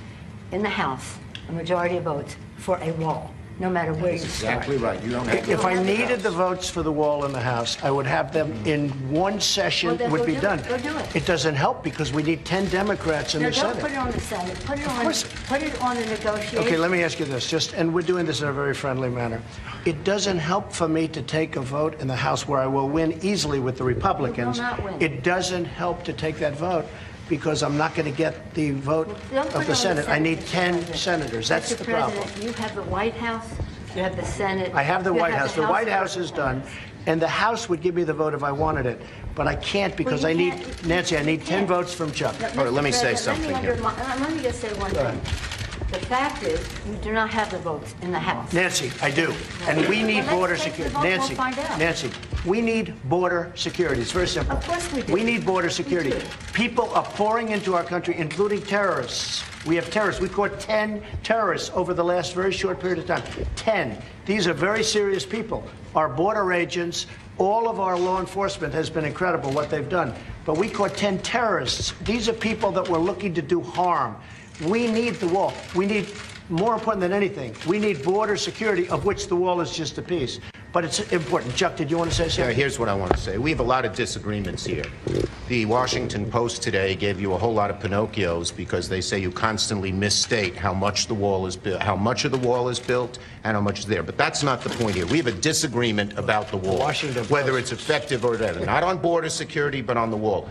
Speaker 8: in the House, a majority of votes, for a wall, no matter where you start.
Speaker 7: Exactly right. You don't have to
Speaker 9: If I needed the votes for the wall in the House, I would have them in one session.
Speaker 8: Well, then
Speaker 9: would
Speaker 8: go
Speaker 9: be
Speaker 8: do it.
Speaker 9: done.
Speaker 8: Go do it.
Speaker 9: It doesn't help because we need 10 Democrats in
Speaker 8: No,
Speaker 9: the
Speaker 8: don't
Speaker 9: Senate.
Speaker 8: put it on the Senate. Put it on.
Speaker 9: course.
Speaker 8: Put it on the negotiation.
Speaker 9: Okay, let me ask you this, and we're doing this in a very friendly manner. It doesn't help for me to take a vote in the House where I will win easily with the Republicans.
Speaker 8: You will not win.
Speaker 9: It doesn't help to take that vote because I'm not going to get the vote
Speaker 8: Don't put
Speaker 9: of
Speaker 8: it
Speaker 9: the
Speaker 8: on
Speaker 9: Senate. I need
Speaker 8: Mr.
Speaker 9: 10
Speaker 8: President.
Speaker 9: senators. That's
Speaker 8: Mr.
Speaker 9: the problem.
Speaker 8: President, you have the White House, you have the Senate.
Speaker 9: I have the
Speaker 8: you
Speaker 9: White House. The White
Speaker 8: of
Speaker 9: House is done,
Speaker 8: Representatives.
Speaker 9: and the House would give me the vote if I wanted it. But I can't because
Speaker 8: Well,
Speaker 9: I
Speaker 8: you
Speaker 9: need,
Speaker 8: can't-
Speaker 9: Nancy, I
Speaker 8: you
Speaker 9: need 10
Speaker 8: can't.
Speaker 9: votes from Chuck.
Speaker 8: No,
Speaker 7: All right, let me
Speaker 8: Mr.
Speaker 7: say
Speaker 8: President,
Speaker 7: something here.
Speaker 8: Let me just say one thing. The fact is, you do not have the votes in the House.
Speaker 9: Nancy, I do. And we need
Speaker 8: Well,
Speaker 9: border
Speaker 8: let's take the
Speaker 9: security.
Speaker 8: vote, we'll
Speaker 9: Nancy,
Speaker 8: find out.
Speaker 9: Nancy, we need border security. It's very simple.
Speaker 8: Of course we do.
Speaker 9: We need border security.
Speaker 8: We do.
Speaker 9: People are pouring into our country, including terrorists. We have terrorists. We caught 10 terrorists over the last very short period of time. 10. These are very serious people. Our border agents, all of our law enforcement has been incredible what they've done. But we caught 10 terrorists. These are people that were looking to do harm. We need the wall. We need, more important than anything, we need border security, of which the wall is just a piece. But it's important. Chuck, did you want to say
Speaker 10: Yeah,
Speaker 9: something?
Speaker 10: here's what I want to say. We have a lot of disagreements here. The Washington Post today gave you a whole lot of Pinocchios because they say you constantly misstate how much the wall is built, how much of the wall is built, and how much is there. But that's not the point here. We have a disagreement about the wall,
Speaker 9: Washington
Speaker 10: whether
Speaker 9: Post.
Speaker 10: it's effective or whatever. Not on border security, but on the wall.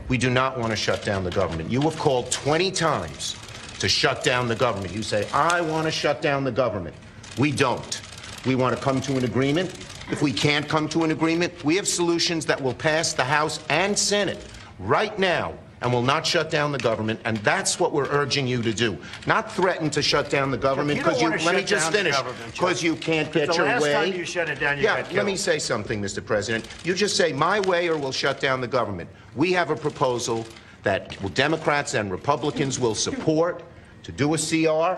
Speaker 10: We do not want to shut down the government. You have called 20 times to shut down the government. You say, I want to shut down the government. We don't. We want to come to an agreement. If we can't come to an agreement, we have solutions that will pass the House and Senate right now and will not shut down the government, and that's what we're urging you to do. Not threaten to shut down the government,
Speaker 9: You don't
Speaker 10: because
Speaker 9: wanna
Speaker 10: let me
Speaker 9: shut
Speaker 10: just
Speaker 9: down the
Speaker 10: finish,
Speaker 9: government, Chuck.
Speaker 10: because you can't get
Speaker 9: The
Speaker 10: your
Speaker 9: last
Speaker 10: way.
Speaker 9: time you shut it down, you
Speaker 10: yeah,
Speaker 9: got
Speaker 10: let me
Speaker 9: killed.
Speaker 10: say something, Mr. President. You just say my way or we'll shut down the government. We have a proposal that Democrats and Republicans will support to do a CR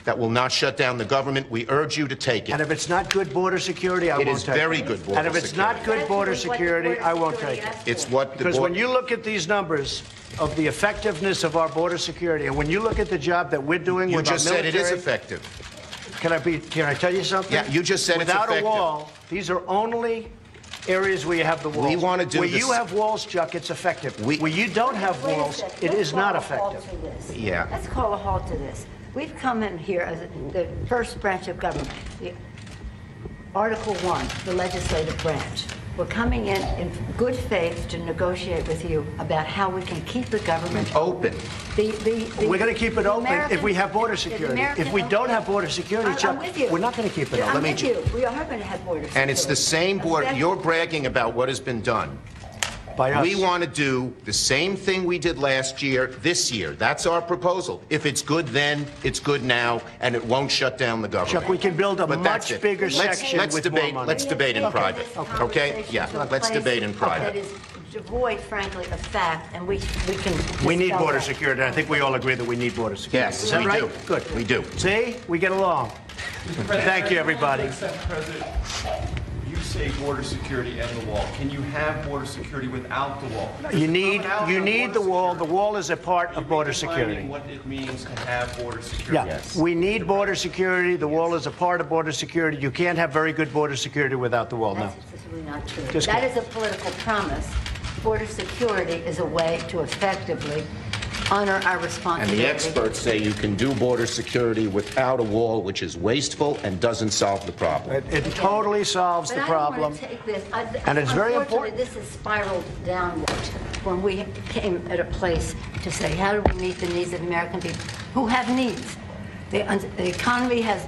Speaker 10: that will not shut down the government. We urge you to take it.
Speaker 9: And if it's not good border security, I
Speaker 10: It
Speaker 9: won't
Speaker 10: is
Speaker 9: take it.
Speaker 10: very good border
Speaker 9: And if it's not
Speaker 10: security.
Speaker 9: good border
Speaker 8: That's what the
Speaker 9: security,
Speaker 8: border
Speaker 9: I won't
Speaker 8: security
Speaker 9: take it.
Speaker 8: asked for.
Speaker 10: It's what the
Speaker 9: Because
Speaker 10: board...
Speaker 9: when you look at these numbers of the effectiveness of our border security, and when you look at the job that we're doing
Speaker 10: You
Speaker 9: with our
Speaker 10: just said it is
Speaker 9: military-
Speaker 10: effective.
Speaker 9: Can I tell you something?
Speaker 10: Yeah, you just said it's
Speaker 9: Without
Speaker 10: effective.
Speaker 9: a wall, these are only areas where you have the walls.
Speaker 10: We wanna do
Speaker 9: Where
Speaker 10: this-
Speaker 9: you have walls, Chuck, it's effective.
Speaker 10: We-
Speaker 9: Where you don't have
Speaker 8: Wait a
Speaker 9: walls,
Speaker 8: second.
Speaker 9: it
Speaker 8: Let's
Speaker 9: is not
Speaker 8: call a halt
Speaker 9: effective.
Speaker 8: to this.
Speaker 10: Yeah.
Speaker 8: Let's call a halt to this. We've come in here as the first branch of government, the Article 1, the legislative branch. We're coming in good faith to negotiate with you about how we can keep the government
Speaker 10: Open.
Speaker 9: We're going to keep it open if we have border security. If we don't have border security, Chuck, we're not going to keep it open.
Speaker 8: I'm with you. We are going to have border security.
Speaker 10: And it's the same border. You're bragging about what has been done.
Speaker 9: By us.
Speaker 10: We want to do the same thing we did last year, this year. That's our proposal. If it's good then, it's good now, and it won't shut down the government.
Speaker 9: Chuck, we can build a
Speaker 10: But that's
Speaker 9: much
Speaker 10: it.
Speaker 9: bigger
Speaker 10: Let's
Speaker 9: section with
Speaker 10: debate.
Speaker 9: more money.
Speaker 10: Let's debate in private. Okay? Yeah. Let's debate in private.
Speaker 8: That is devoid, frankly, of fact, and we can.
Speaker 9: We need
Speaker 8: dispel
Speaker 9: border
Speaker 8: that.
Speaker 9: security. I think we all agree that we need border security.
Speaker 10: Yes,
Speaker 9: Is that
Speaker 10: we
Speaker 9: right?
Speaker 10: do.
Speaker 9: Good.
Speaker 10: We do.
Speaker 9: See? We get along. Thank you, everybody.
Speaker 11: Mr. President, you say border security and the wall. Can you have border security without the wall?
Speaker 9: You need the wall. The wall is a part of border
Speaker 11: Defining
Speaker 9: security.
Speaker 11: what it means to have border security.
Speaker 9: Yeah, we need border security. The wall is a part of border security. You can't have very good border security without the wall. No.
Speaker 8: That's really not true.
Speaker 9: Just
Speaker 8: That
Speaker 9: kidding.
Speaker 8: is a political promise. Border security is a way to effectively honor our
Speaker 10: And
Speaker 8: responsibility.
Speaker 10: the experts say you can do border security without a wall, which is wasteful and doesn't solve the problem.
Speaker 9: It totally solves
Speaker 8: But
Speaker 9: the
Speaker 8: I don't
Speaker 9: problem.
Speaker 8: want to take this.
Speaker 9: And it's very
Speaker 8: Unfortunately,
Speaker 9: important.
Speaker 8: this has spiraled downward when we came at a place to say, how do we meet the needs of American people who have needs? The economy has,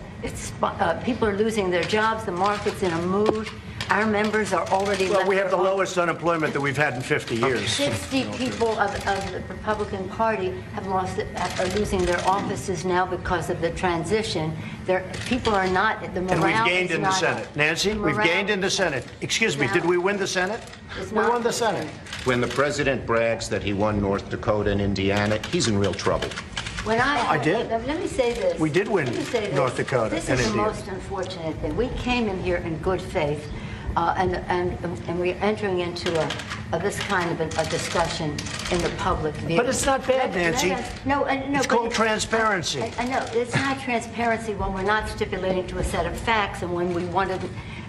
Speaker 8: people are losing their jobs, the market's in a mood. Our members are already
Speaker 9: Well,
Speaker 8: left
Speaker 9: we have the
Speaker 8: their homes.
Speaker 9: lowest unemployment that we've had in 50 years.
Speaker 8: 60 people of the Republican Party are losing their offices now because of the transition. People are not, the morale
Speaker 9: And we've gained
Speaker 8: is
Speaker 9: in the
Speaker 8: not
Speaker 9: Senate.
Speaker 8: up.
Speaker 9: Nancy,
Speaker 8: The
Speaker 9: we've
Speaker 8: morale
Speaker 9: gained in the Senate. Excuse me, did we win the Senate?
Speaker 8: is
Speaker 9: We
Speaker 8: not
Speaker 9: won the
Speaker 8: good.
Speaker 9: Senate.
Speaker 10: When the president brags that he won North Dakota and Indiana, he's in real trouble.
Speaker 8: When
Speaker 9: I did.
Speaker 8: Let me say this.
Speaker 9: We did win
Speaker 8: Let me say this.
Speaker 9: North Dakota
Speaker 8: This
Speaker 9: and
Speaker 8: is the
Speaker 9: Indiana.
Speaker 8: most unfortunate thing. We came in here in good faith, and we're entering into this kind of a discussion in the public view.
Speaker 9: But it's not bad, Nancy.
Speaker 8: No,
Speaker 9: It's
Speaker 8: but
Speaker 9: called transparency.
Speaker 8: I know it's not transparency when we're not stipulating to a set of facts, and when we want to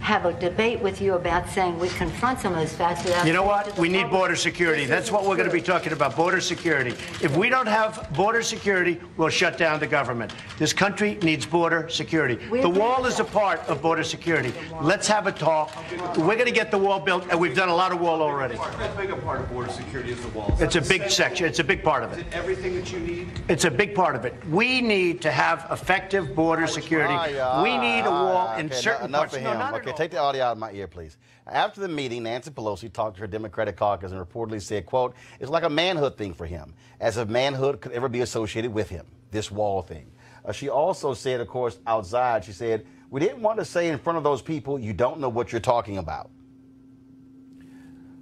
Speaker 8: have a debate with you about saying we confront some of those facts without.
Speaker 9: You know
Speaker 8: saying
Speaker 9: what?
Speaker 8: to the
Speaker 9: We need
Speaker 8: public,
Speaker 9: border security.
Speaker 8: this
Speaker 9: That's
Speaker 8: isn't
Speaker 9: what we're going to
Speaker 8: true.
Speaker 9: be talking about, border security. If we don't have border security, we'll shut down the government. This country needs border security.
Speaker 8: We
Speaker 9: The
Speaker 8: agree
Speaker 9: wall
Speaker 8: with
Speaker 9: is a
Speaker 8: that.
Speaker 9: part of border security. Let's have a talk. We're going to get the wall built, and we've done a lot of wall already.
Speaker 11: How big a part of border security is the wall? Is
Speaker 9: It's a
Speaker 11: that
Speaker 9: big
Speaker 11: the
Speaker 9: section. It's a big part of
Speaker 11: Is
Speaker 9: it.
Speaker 11: it everything that you need?
Speaker 9: It's a big part of it. We need to have effective border security. We need a wall in certain
Speaker 2: enough
Speaker 9: parts.
Speaker 2: of
Speaker 9: No,
Speaker 2: him.
Speaker 9: not at
Speaker 2: Okay,
Speaker 9: all.
Speaker 2: take the audio out of my ear, please. After the meeting, Nancy Pelosi talked to her Democratic caucus and reportedly said, quote, it's like a manhood thing for him, as if manhood could ever be associated with him, this wall thing. She also said, of course, outside, she said, we didn't want to say in front of those people, you don't know what you're talking about.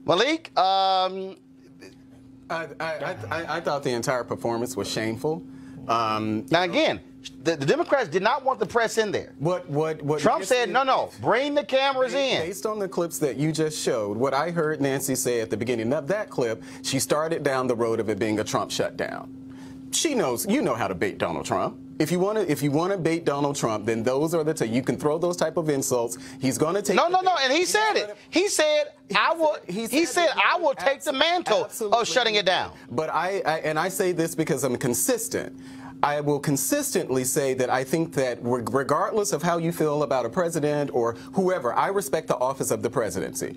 Speaker 2: Malik,
Speaker 7: I thought the entire performance was shameful.
Speaker 2: now again, the Democrats did not want the press in there.
Speaker 7: What
Speaker 2: Trump said, no, bring the cameras in.
Speaker 7: Based on the clips that you just showed, what I heard Nancy say at the beginning of that clip, she started down the road of it being a Trump shutdown. She knows, you know how to bait Donald Trump. If you want to bait Donald Trump, then those are the you can throw those type of insults. He's going to take
Speaker 2: No, and he said it. He said I will take the mantle of shutting it down.
Speaker 7: But I say this because I'm consistent. I will consistently say that I think that regardless of how you feel about a president or whoever, I respect the office of the presidency.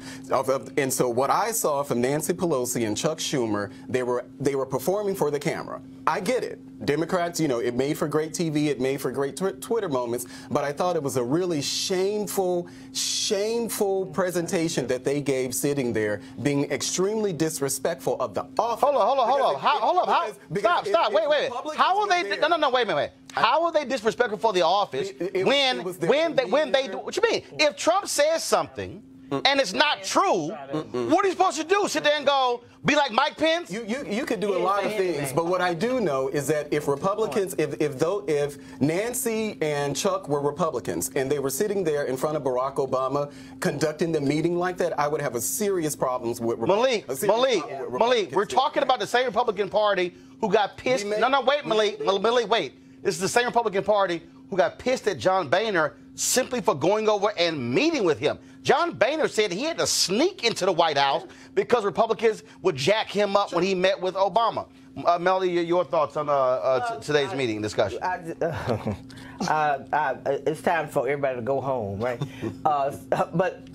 Speaker 7: And so what I saw from Nancy Pelosi and Chuck Schumer, they were performing for the camera. I get it. Democrats, it made for great TV, it made for great Twitter moments, but I thought it was a really shameful presentation that they gave sitting there, being extremely disrespectful of the office.
Speaker 2: Hold on. Stop. Wait. How are they? No. Wait a minute. How are they disrespectful for the office when they do? What you mean? If Trump says something and it's not true, what are you supposed to do? Sit there and go, be like Mike Pence?
Speaker 7: You could do a lot of things, but what I do know is that if Republicans, if Nancy and Chuck were Republicans and they were sitting there in front of Barack Obama conducting the meeting like that, I would have a serious problems with
Speaker 2: Malik, we're talking about the same Republican Party who got pissed. Wait, Malik, wait. This is the same Republican Party who got pissed at John Boehner simply for going over and meeting with him. John Boehner said he had to sneak into the White House because Republicans would jack him up when he met with Obama. Melody, your thoughts on today's meeting discussion?
Speaker 5: It's time for everybody to go home, right? But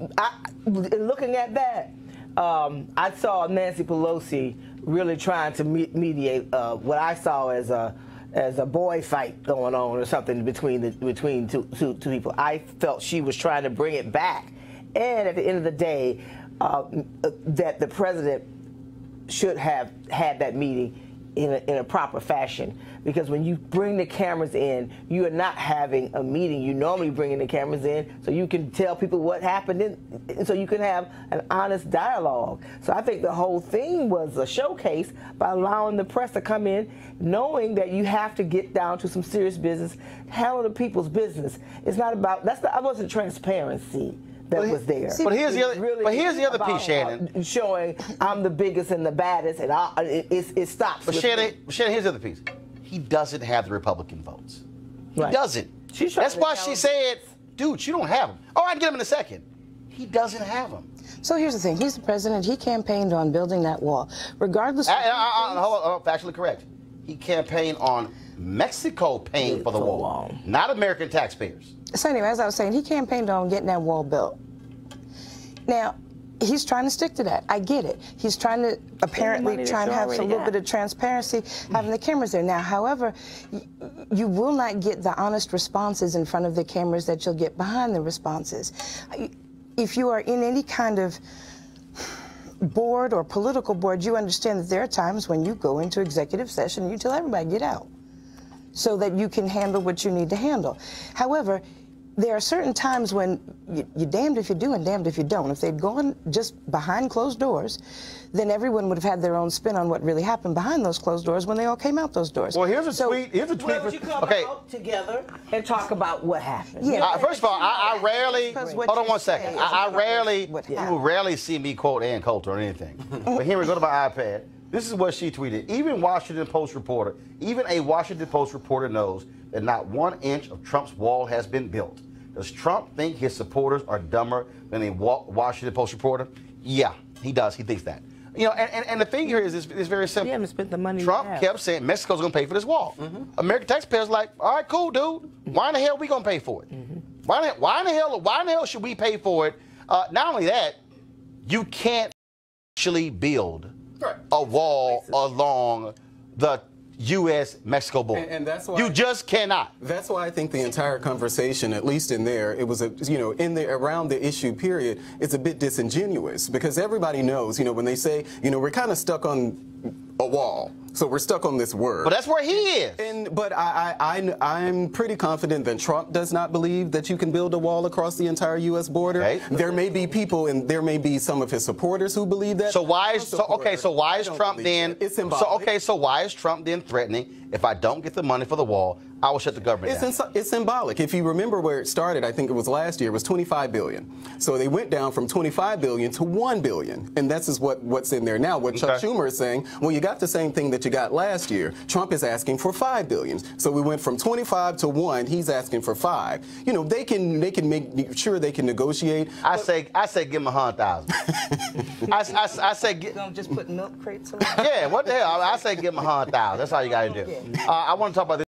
Speaker 5: looking at that, I saw Nancy Pelosi really trying to mediate what I saw as a boy fight going on or something between two people. I felt she was trying to bring it back, and at the end of the day, that the president should have had that meeting in a proper fashion, because when you bring the cameras in, you are not having a meeting. You normally bring in the cameras in so you can tell people what happened, and so you can have an honest dialogue. So I think the whole thing was a showcase by allowing the press to come in, knowing that you have to get down to some serious business, handle the people's business. It's not about, that wasn't transparency that was there.
Speaker 2: But here's the other piece, Shannon.
Speaker 5: Showing I'm the biggest and the baddest, and it stops.
Speaker 2: But Shannon, here's the other piece. He doesn't have the Republican votes. He doesn't. That's why she said, dude, you don't have them. Oh, I can get them in a second. He doesn't have them.
Speaker 6: So here's the thing. He's the president. He campaigned on building that wall. Regardless of...
Speaker 2: Hold on, factually correct. He campaigned on Mexico paying for the wall, not American taxpayers.
Speaker 6: So anyway, as I was saying, he campaigned on getting that wall built. Now, he's trying to stick to that. I get it. He's trying to apparently try and have a little bit of transparency, having the cameras there. Now, however, you will not get the honest responses in front of the cameras that you'll get behind the responses. If you are in any kind of board or political board, you understand that there are times when you go into executive session and you tell everybody, get out, so that you can handle what you need to handle. However, there are certain times when you're damned if you do and damned if you don't. If they'd gone just behind closed doors, then everyone would have had their own spin on what really happened behind those closed doors when they all came out those doors.
Speaker 2: Well, here's a tweet. Here's a tweet.
Speaker 5: Well, you come out together and talk about what happened.
Speaker 6: Yeah.
Speaker 2: First of all, I rarely. Hold on one second. You will rarely see me quote Ann Coulter or anything. But here we go to my iPad. This is what she tweeted. Even a Washington Post reporter knows that not 1 inch of Trump's wall has been built. Does Trump think his supporters are dumber than a Washington Post reporter? Yeah, he does. He thinks that. You know, and the thing here is it's very simple.
Speaker 5: You haven't spent the money.
Speaker 2: Trump kept saying Mexico's going to pay for this wall. American taxpayers are like, all right, cool, dude. Why in the hell are we going to pay for it? Why in the hell should we pay for it? Not only that, you can't actually build a wall along the U.S.-Mexico border.
Speaker 7: And that's why
Speaker 2: you just cannot.
Speaker 7: That's why I think the entire conversation, at least in there, it was around the issue period, it's a bit disingenuous, because everybody knows, when they say, we're kind of stuck on a wall. So we're stuck on this word.
Speaker 2: But that's where he is.
Speaker 7: But I'm pretty confident that Trump does not believe that you can build a wall across the entire U.S. border. Okay. There may be people, and there may be some of his supporters who believe that.
Speaker 2: So why is Trump then?
Speaker 7: It's symbolic.
Speaker 2: So why is Trump then threatening, if I don't get the money for the wall, I will shut the government down?
Speaker 7: It's symbolic. If you remember where it started, I think it was last year, it was $25 billion. So they went down from $25 billion to $1 billion, and this is what's in there now. What Chuck Schumer is saying, well, you got the same thing that you got last year. Trump is asking for $5 billion. So we went from 25 to 1. He's asking for 5. They can make sure they can negotiate.
Speaker 2: I say give him 100,000. I say
Speaker 5: don't just put milk crates on.
Speaker 2: Yeah, what the hell? I say give him 100,000. That's all you got to do. I want to talk about this.